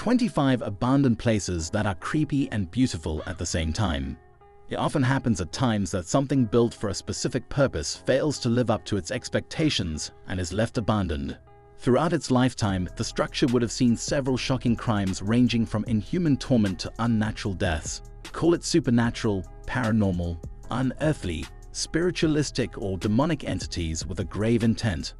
25 abandoned places that are creepy and beautiful at the same time. It often happens at times that something built for a specific purpose fails to live up to its expectations and is left abandoned. Throughout its lifetime, the structure would have seen several shocking crimes ranging from inhuman torment to unnatural deaths. Call it supernatural, paranormal, unearthly, spiritualistic, or demonic entities with a grave intent.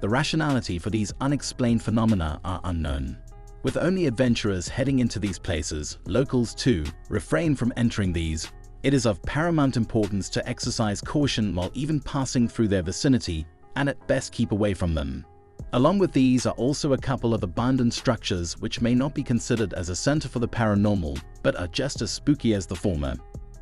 The rationality for these unexplained phenomena are unknown. With only adventurers heading into these places, locals too refrain from entering these. It is of paramount importance to exercise caution while even passing through their vicinity, and at best keep away from them. Along with these are also a couple of abandoned structures which may not be considered as a center for the paranormal, but are just as spooky as the former.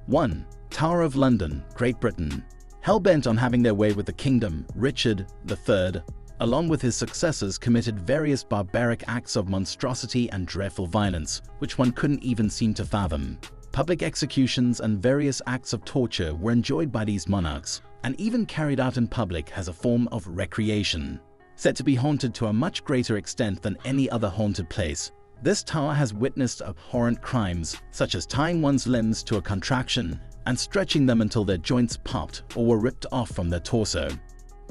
1. Tower of London, Great Britain. Hell-bent on having their way with the kingdom, Richard III, along with his successors, committed various barbaric acts of monstrosity and dreadful violence, which one couldn't even seem to fathom. Public executions and various acts of torture were enjoyed by these monarchs, and even carried out in public as a form of recreation. Said to be haunted to a much greater extent than any other haunted place, this tower has witnessed abhorrent crimes, such as tying one's limbs to a contraction and stretching them until their joints popped or were ripped off from their torso.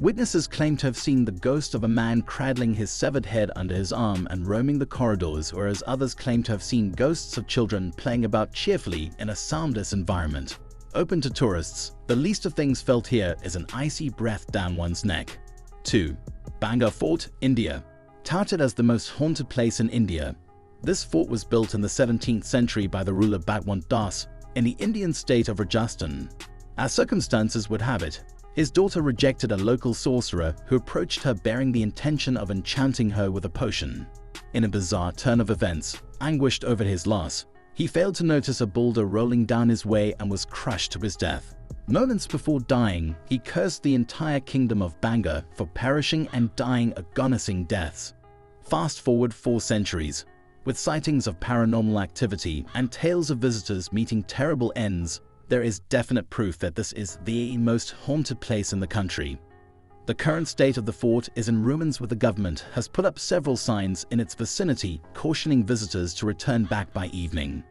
Witnesses claim to have seen the ghost of a man cradling his severed head under his arm and roaming the corridors, whereas others claim to have seen ghosts of children playing about cheerfully in a soundless environment. Open to tourists, the least of things felt here is an icy breath down one's neck. 2. Bangor Fort, India. Touted as the most haunted place in India, this fort was built in the 17th century by the ruler Bhagwant Das in the Indian state of Rajasthan. As circumstances would have it, his daughter rejected a local sorcerer who approached her bearing the intention of enchanting her with a potion. In a bizarre turn of events, anguished over his loss, he failed to notice a boulder rolling down his way and was crushed to his death. Moments before dying, he cursed the entire kingdom of Bangor for perishing and dying agonizing deaths. Fast forward 4 centuries, with sightings of paranormal activity and tales of visitors meeting terrible ends, there is definite proof that this is the most haunted place in the country. The current state of the fort is in ruins, with the government has put up several signs in its vicinity cautioning visitors to return back by evening.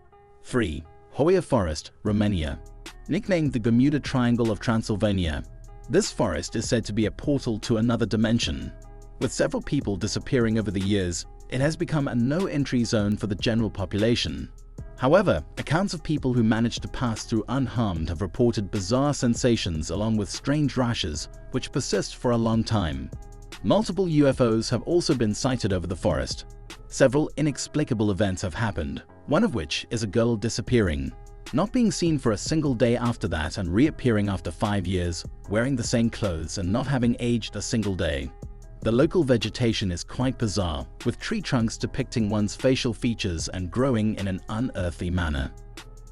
3. Hoia Forest, Romania. Nicknamed the Bermuda Triangle of Transylvania, this forest is said to be a portal to another dimension. With several people disappearing over the years, it has become a no-entry zone for the general population. However, accounts of people who managed to pass through unharmed have reported bizarre sensations along with strange rashes which persist for a long time. Multiple UFOs have also been sighted over the forest. Several inexplicable events have happened, one of which is a girl disappearing, not being seen for a single day after that and reappearing after 5 years, wearing the same clothes and not having aged a single day. The local vegetation is quite bizarre, with tree trunks depicting one's facial features and growing in an unearthly manner.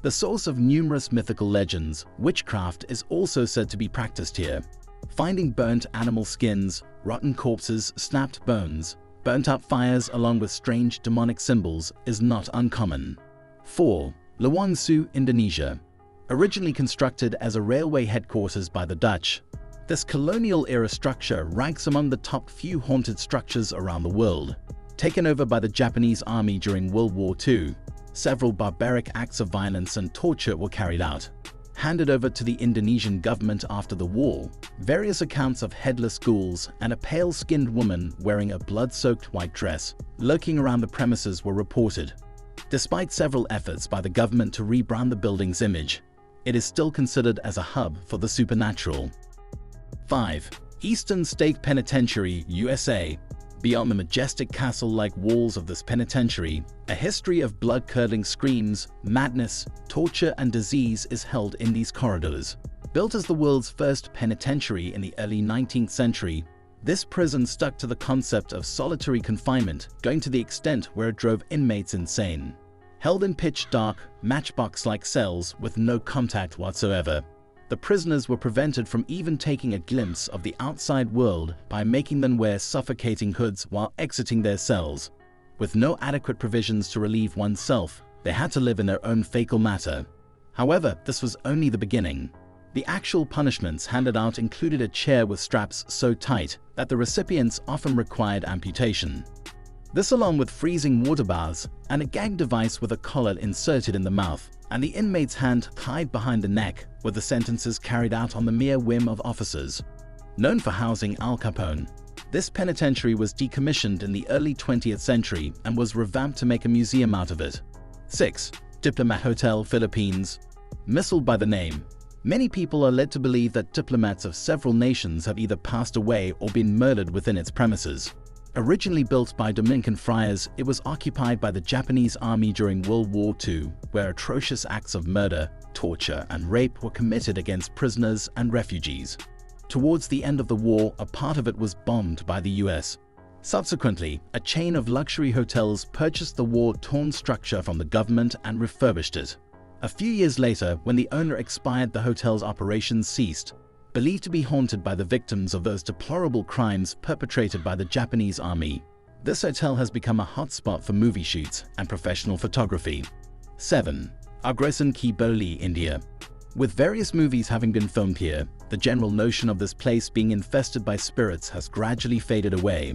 The source of numerous mythical legends, witchcraft is also said to be practiced here. Finding burnt animal skins, rotten corpses, snapped bones, burnt-up fires along with strange demonic symbols is not uncommon. 4. Lawang Su, Indonesia. Originally constructed as a railway headquarters by the Dutch, this colonial-era structure ranks among the top few haunted structures around the world. Taken over by the Japanese army during World War II, several barbaric acts of violence and torture were carried out. Handed over to the Indonesian government after the war, various accounts of headless ghouls and a pale-skinned woman wearing a blood-soaked white dress lurking around the premises were reported. Despite several efforts by the government to rebrand the building's image, it is still considered as a hub for the supernatural. 5. Eastern State Penitentiary, USA. Beyond the majestic castle-like walls of this penitentiary, a history of blood-curdling screams, madness, torture, and disease is held in these corridors. Built as the world's first penitentiary in the early 19th century, this prison stuck to the concept of solitary confinement, going to the extent where it drove inmates insane. Held in pitch-dark, matchbox-like cells with no contact whatsoever, the prisoners were prevented from even taking a glimpse of the outside world by making them wear suffocating hoods while exiting their cells. With no adequate provisions to relieve oneself, they had to live in their own fecal matter. However, this was only the beginning. The actual punishments handed out included a chair with straps so tight that the recipients often required amputation. This along with freezing water baths and a gag device with a collar inserted in the mouth and the inmate's hand tied behind the neck were the sentences carried out on the mere whim of officers. Known for housing Al Capone, this penitentiary was decommissioned in the early 20th century and was revamped to make a museum out of it. 6. Diplomat Hotel, Philippines. Misled by the name, many people are led to believe that diplomats of several nations have either passed away or been murdered within its premises. Originally built by Dominican friars, it was occupied by the Japanese army during World War II, where atrocious acts of murder, torture, and rape were committed against prisoners and refugees. Towards the end of the war, a part of it was bombed by the US. Subsequently, a chain of luxury hotels purchased the war-torn structure from the government and refurbished it. A few years later, when the owner expired, the hotel's operations ceased, believed to be haunted by the victims of those deplorable crimes perpetrated by the Japanese army. This hotel has become a hotspot for movie shoots and professional photography. 7. Agrasan Ki Boli, India. With various movies having been filmed here, the general notion of this place being infested by spirits has gradually faded away.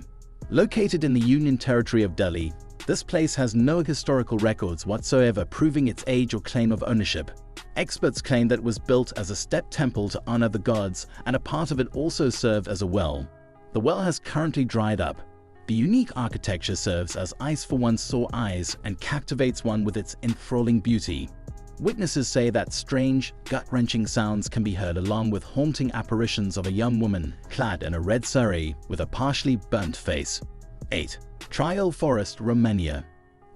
Located in the Union Territory of Delhi, this place has no historical records whatsoever proving its age or claim of ownership. Experts claim that it was built as a step temple to honor the gods, and a part of it also served as a well. The well has currently dried up. The unique architecture serves as ice for one's sore eyes and captivates one with its enthralling beauty. Witnesses say that strange, gut-wrenching sounds can be heard along with haunting apparitions of a young woman clad in a red sari with a partially burnt face. 8. Trial Forest, Romania.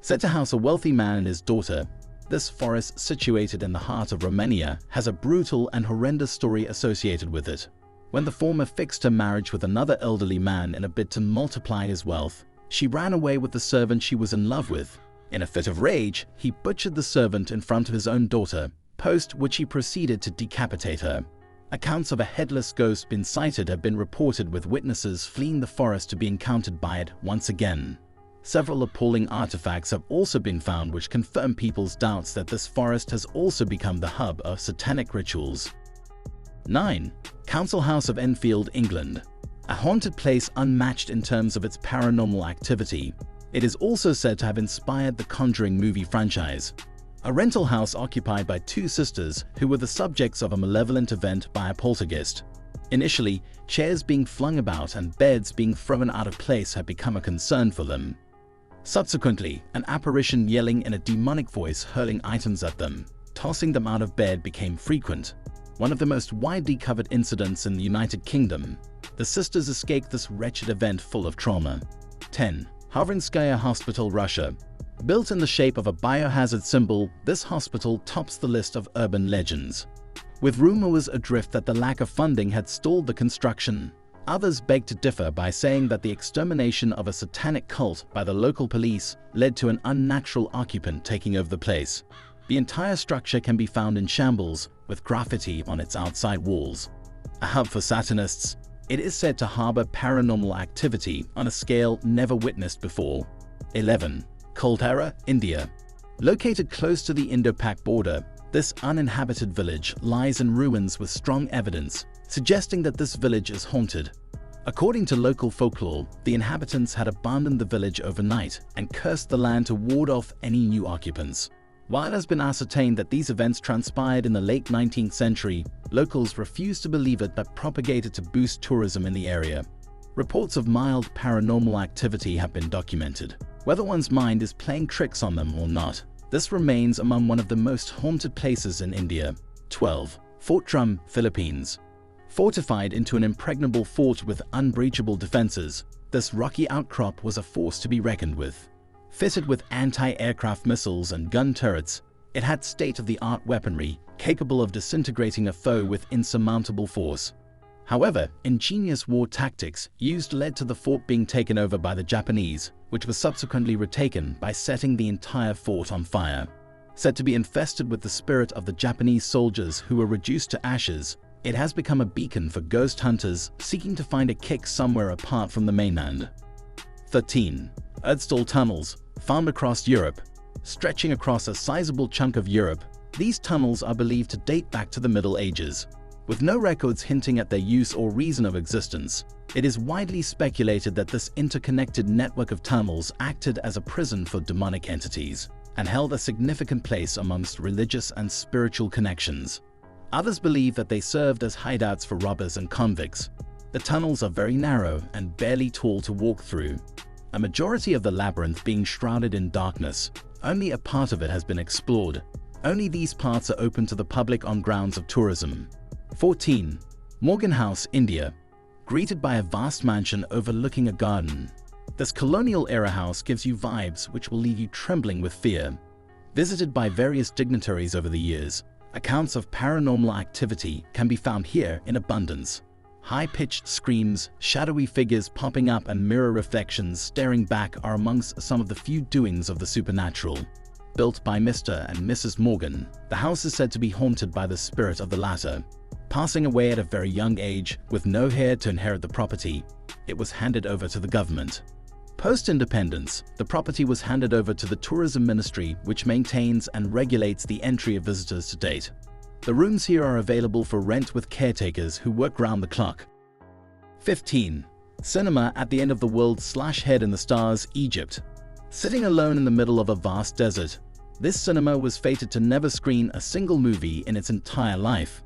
Said to house a wealthy man and his daughter, this forest, situated in the heart of Romania, has a brutal and horrendous story associated with it. When the former fixed her marriage with another elderly man in a bid to multiply his wealth, she ran away with the servant she was in love with. In a fit of rage, he butchered the servant in front of his own daughter, post which he proceeded to decapitate her. Accounts of a headless ghost being sighted have been reported, with witnesses fleeing the forest to be encountered by it once again. Several appalling artifacts have also been found which confirm people's doubts that this forest has also become the hub of satanic rituals. 9. Council House of Enfield, England. A haunted place unmatched in terms of its paranormal activity. It is also said to have inspired the Conjuring movie franchise. A rental house occupied by two sisters who were the subjects of a malevolent event by a poltergeist. Initially, chairs being flung about and beds being thrown out of place had become a concern for them. Subsequently, an apparition yelling in a demonic voice, hurling items at them, tossing them out of bed became frequent. One of the most widely covered incidents in the United Kingdom. The sisters escaped this wretched event full of trauma. 10. Hovrinskaya Hospital, Russia. Built in the shape of a biohazard symbol, this hospital tops the list of urban legends. With rumors adrift that the lack of funding had stalled the construction, others beg to differ by saying that the extermination of a satanic cult by the local police led to an unnatural occupant taking over the place. The entire structure can be found in shambles, with graffiti on its outside walls. A hub for Satanists, it is said to harbor paranormal activity on a scale never witnessed before. 11. Caldera, India. Located close to the Indo-Pak border, this uninhabited village lies in ruins with strong evidence suggesting that this village is haunted. According to local folklore, the inhabitants had abandoned the village overnight and cursed the land to ward off any new occupants. While it has been ascertained that these events transpired in the late 19th century, locals refuse to believe it, but propagated to boost tourism in the area. Reports of mild paranormal activity have been documented. Whether one's mind is playing tricks on them or not, this remains among one of the most haunted places in India. 12. Fort Drum, Philippines. Fortified into an impregnable fort with unbreachable defenses, this rocky outcrop was a force to be reckoned with. Fitted with anti-aircraft missiles and gun turrets, it had state-of-the-art weaponry capable of disintegrating a foe with insurmountable force. However, ingenious war tactics used led to the fort being taken over by the Japanese, which was subsequently retaken by setting the entire fort on fire. Said to be infested with the spirit of the Japanese soldiers who were reduced to ashes, it has become a beacon for ghost hunters seeking to find a kick somewhere apart from the mainland. 13. Erdstall Tunnels, found across Europe. Stretching across a sizable chunk of Europe, these tunnels are believed to date back to the Middle Ages. With no records hinting at their use or reason of existence, It is widely speculated that this interconnected network of tunnels acted as a prison for demonic entities and held a significant place amongst religious and spiritual connections. Others believe that they served as hideouts for robbers and convicts. The tunnels are very narrow and barely tall to walk through, a majority of the labyrinth being shrouded in darkness. Only a part of it has been explored. Only these parts are open to the public on grounds of tourism. 14. Morgan House, India. Greeted by a vast mansion overlooking a garden. This colonial-era house gives you vibes which will leave you trembling with fear. Visited by various dignitaries over the years, accounts of paranormal activity can be found here in abundance. High-pitched screams, shadowy figures popping up and mirror reflections staring back are amongst some of the few doings of the supernatural. Built by Mr. and Mrs. Morgan, the house is said to be haunted by the spirit of the latter. Passing away at a very young age, with no heir to inherit the property, it was handed over to the government. Post-independence, the property was handed over to the Tourism Ministry, which maintains and regulates the entry of visitors to date. The rooms here are available for rent with caretakers who work round the clock. 15. Cinema at the end of the world / Head in the Stars, Egypt. Sitting alone in the middle of a vast desert, this cinema was fated to never screen a single movie in its entire life.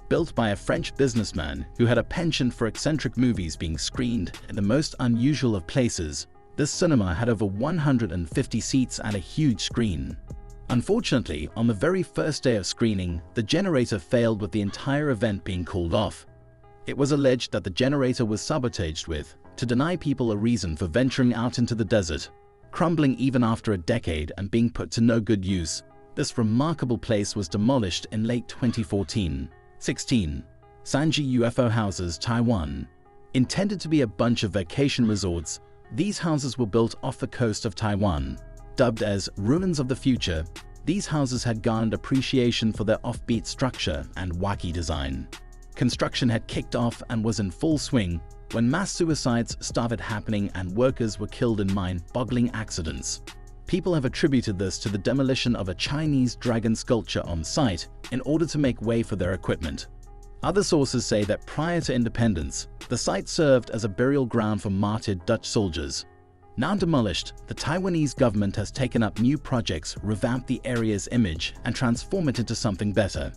Built by a French businessman who had a penchant for eccentric movies being screened in the most unusual of places, this cinema had over 150 seats and a huge screen. Unfortunately, on the very first day of screening, the generator failed with the entire event being called off. It was alleged that the generator was sabotaged to deny people a reason for venturing out into the desert. Crumbling even after a decade and being put to no good use, this remarkable place was demolished in late 2014. 16. Sanji UFO Houses, Taiwan. Intended to be a bunch of vacation resorts, these houses were built off the coast of Taiwan. Dubbed as ruins of the future, these houses had garnered appreciation for their offbeat structure and wacky design. Construction had kicked off and was in full swing when mass suicides started happening and workers were killed in mind-boggling accidents. People have attributed this to the demolition of a Chinese dragon sculpture on site in order to make way for their equipment. Other sources say that prior to independence, the site served as a burial ground for martyred Dutch soldiers. Now demolished, the Taiwanese government has taken up new projects, revamped the area's image, and transformed it into something better.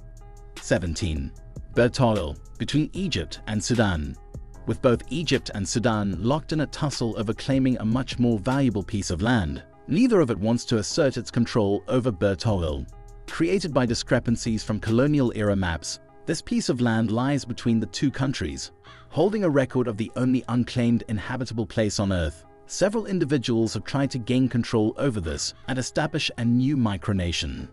17. Bertoil, between Egypt and Sudan. With both Egypt and Sudan locked in a tussle over claiming a much more valuable piece of land, neither of it wants to assert its control over Bertoil. Created by discrepancies from colonial-era maps, this piece of land lies between the two countries, holding a record of the only unclaimed inhabitable place on Earth. Several individuals have tried to gain control over this and establish a new micronation.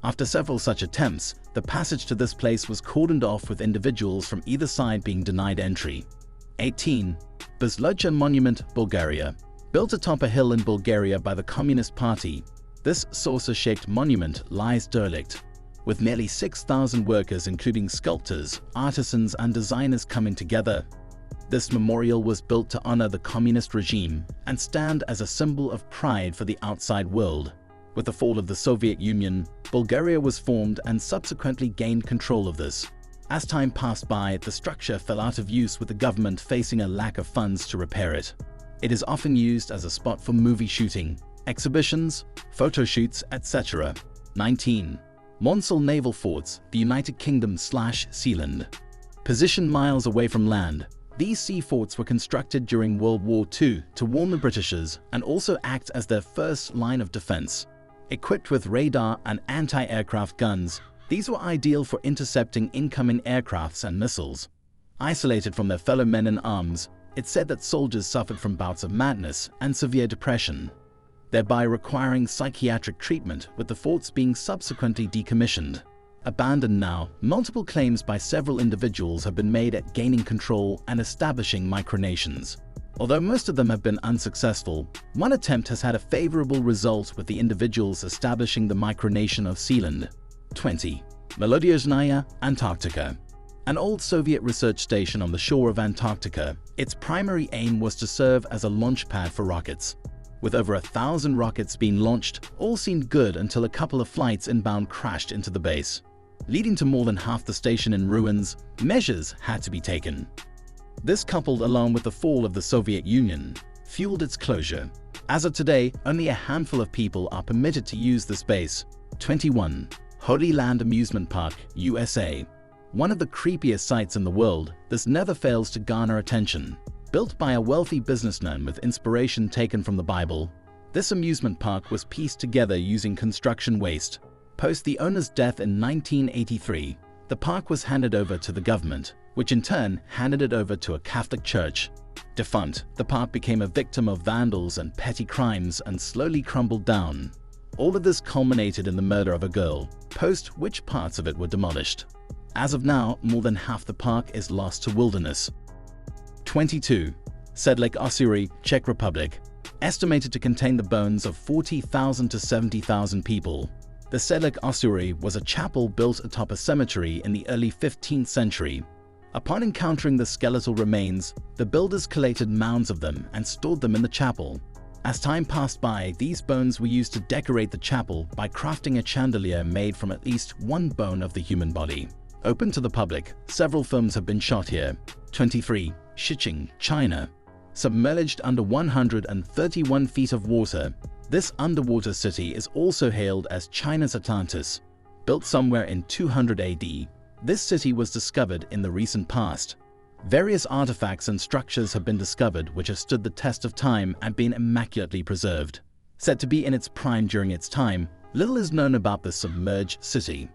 After several such attempts, the passage to this place was cordoned off with individuals from either side being denied entry. 18. Bezluja Monument, Bulgaria. Built atop a hill in Bulgaria by the Communist Party, this saucer-shaped monument lies derelict. With nearly 6,000 workers including sculptors, artisans and designers coming together, this memorial was built to honor the communist regime and stand as a symbol of pride for the outside world. With the fall of the Soviet Union, Bulgaria was formed and subsequently gained control of this. As time passed by, the structure fell out of use with the government facing a lack of funds to repair it. It is often used as a spot for movie shooting, exhibitions, photo shoots, etc. 19. Monsal Naval Forts, the United Kingdom / Sealand. Positioned miles away from land, these sea forts were constructed during World War II to warn the Britishers and also act as their first line of defense. Equipped with radar and anti-aircraft guns, these were ideal for intercepting incoming aircrafts and missiles. Isolated from their fellow men in arms, it's said that soldiers suffered from bouts of madness and severe depression, thereby requiring psychiatric treatment, with the forts being subsequently decommissioned. Abandoned now, multiple claims by several individuals have been made at gaining control and establishing micronations. Although most of them have been unsuccessful, one attempt has had a favorable result with the individuals establishing the micronation of Sealand. 20. Melodiyezhnaya, Antarctica. An old Soviet research station on the shore of Antarctica, its primary aim was to serve as a launch pad for rockets. With over 1,000 rockets being launched, all seemed good until a couple of flights inbound crashed into the base. Leading to more than half the station in ruins, measures had to be taken. This, coupled along with the fall of the Soviet Union, fueled its closure. As of today, only a handful of people are permitted to use the space. 21. Holy Land Amusement Park, USA. One of the creepiest sites in the world, this never fails to garner attention. Built by a wealthy businessman with inspiration taken from the Bible, this amusement park was pieced together using construction waste. Post the owner's death in 1983, the park was handed over to the government, which in turn handed it over to a Catholic church. Defunct, the park became a victim of vandals and petty crimes and slowly crumbled down. All of this culminated in the murder of a girl, post which parts of it were demolished. As of now, more than half the park is lost to wilderness. 22. Sedlec Ossuary, Czech Republic. Estimated to contain the bones of 40,000 to 70,000 people. The Sedlec Ossuary was a chapel built atop a cemetery in the early 15th century. Upon encountering the skeletal remains, the builders collated mounds of them and stored them in the chapel. As time passed by, these bones were used to decorate the chapel by crafting a chandelier made from at least one bone of the human body. Open to the public, several films have been shot here. 23. Xicheng, China. Submerged under 131 feet of water, this underwater city is also hailed as China's Atlantis. Built somewhere in 200 AD, this city was discovered in the recent past. Various artifacts and structures have been discovered which have stood the test of time and been immaculately preserved. Said to be in its prime during its time, little is known about the submerged city.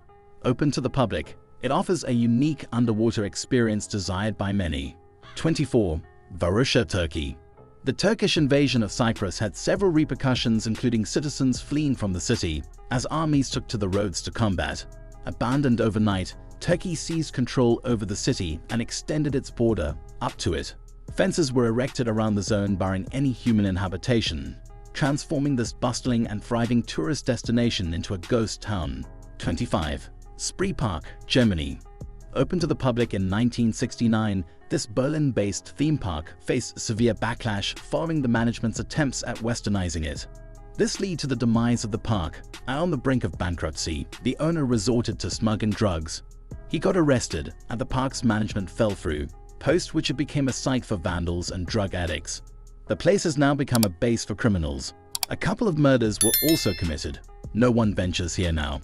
Open to the public, it offers a unique underwater experience desired by many. 24. Varusha, Turkey. The Turkish invasion of Cyprus had several repercussions, including citizens fleeing from the city as armies took to the roads to combat. Abandoned overnight, Turkey seized control over the city and extended its border up to it. Fences were erected around the zone barring any human inhabitation, transforming this bustling and thriving tourist destination into a ghost town. 25. Spree Park, Germany. Opened to the public in 1969, this Berlin-based theme park faced severe backlash following the management's attempts at westernizing it. This led to the demise of the park, and on the brink of bankruptcy, the owner resorted to smuggling drugs. He got arrested, and the park's management fell through, post which it became a site for vandals and drug addicts. The place has now become a base for criminals. A couple of murders were also committed. No one ventures here now.